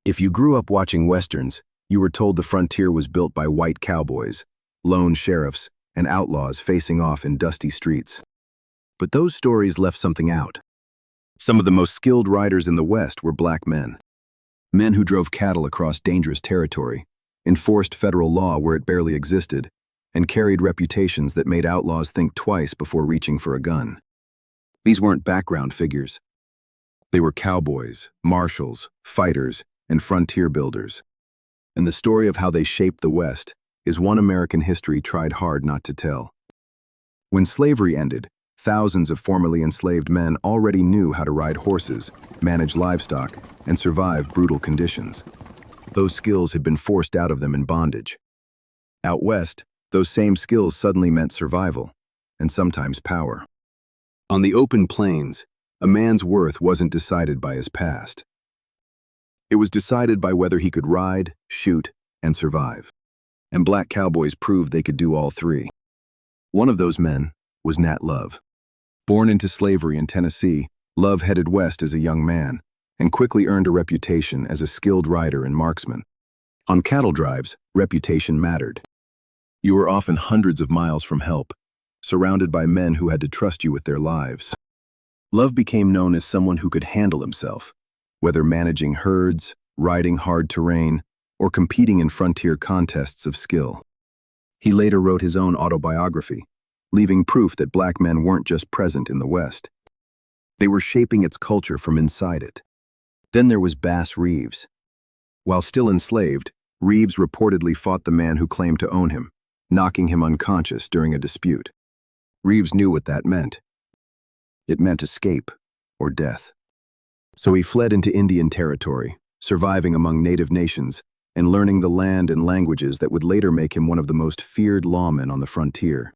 If you grew up watching Westerns, you were told the frontier was built by white cowboys, lone sheriffs, and outlaws facing off in dusty streets. But those stories left something out. Some of the most skilled riders in the West were black men. Men who drove cattle across dangerous territory, enforced federal law where it barely existed, and carried reputations that made outlaws think twice before reaching for a gun. These weren't background figures. They were cowboys, marshals, fighters, and frontier builders. And the story of how they shaped the West is one American history tried hard not to tell. When slavery ended, thousands of formerly enslaved men already knew how to ride horses, manage livestock, and survive brutal conditions. Those skills had been forced out of them in bondage. Out west, those same skills suddenly meant survival, and sometimes power. On the open plains, a man's worth wasn't decided by his past. It was decided by whether he could ride, shoot, and survive. And black cowboys proved they could do all three. One of those men was Nat Love. Born into slavery in Tennessee, Love headed west as a young man and quickly earned a reputation as a skilled rider and marksman. On cattle drives, reputation mattered. You were often hundreds of miles from help, surrounded by men who had to trust you with their lives. Love became known as someone who could handle himself, whether managing herds, riding hard terrain, or competing in frontier contests of skill. He later wrote his own autobiography, leaving proof that black men weren't just present in the West. They were shaping its culture from inside it. Then there was Bass Reeves. While still enslaved, Reeves reportedly fought the man who claimed to own him, knocking him unconscious during a dispute. Reeves knew what that meant. It meant escape or death. So he fled into Indian territory, surviving among native nations and learning the land and languages that would later make him one of the most feared lawmen on the frontier.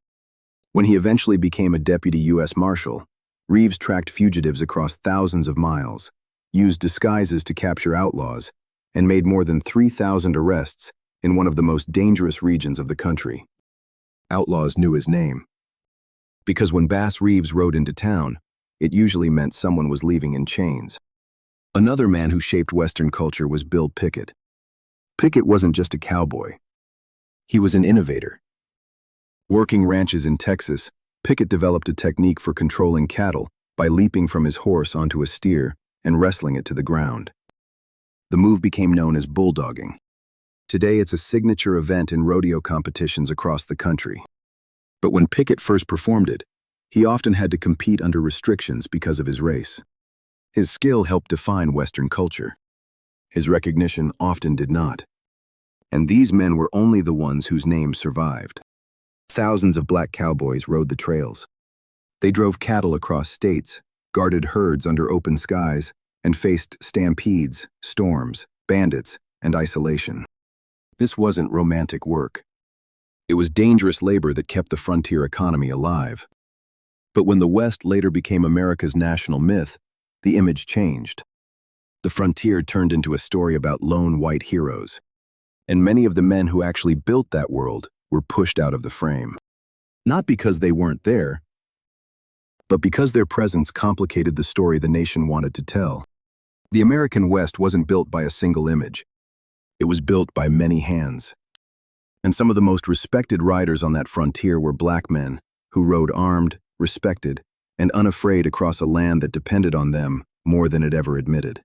When he eventually became a deputy U.S. Marshal, Reeves tracked fugitives across thousands of miles, used disguises to capture outlaws, and made more than 3,000 arrests in one of the most dangerous regions of the country. Outlaws knew his name. Because when Bass Reeves rode into town, it usually meant someone was leaving in chains. Another man who shaped Western culture was Bill Pickett. Pickett wasn't just a cowboy. He was an innovator. Working ranches in Texas, Pickett developed a technique for controlling cattle by leaping from his horse onto a steer and wrestling it to the ground. The move became known as bulldogging. Today it's a signature event in rodeo competitions across the country. But when Pickett first performed it, he often had to compete under restrictions because of his race. His skill helped define Western culture. His recognition often did not. And these men were only the ones whose names survived. Thousands of black cowboys rode the trails. They drove cattle across states, guarded herds under open skies, and faced stampedes, storms, bandits, and isolation. This wasn't romantic work. It was dangerous labor that kept the frontier economy alive. But when the West later became America's national myth, the image changed. The frontier turned into a story about lone white heroes. And many of the men who actually built that world were pushed out of the frame. Not because they weren't there, but because their presence complicated the story the nation wanted to tell. The American West wasn't built by a single image. It was built by many hands. And some of the most respected riders on that frontier were black men who rode armed, respected, and unafraid across a land that depended on them more than it ever admitted.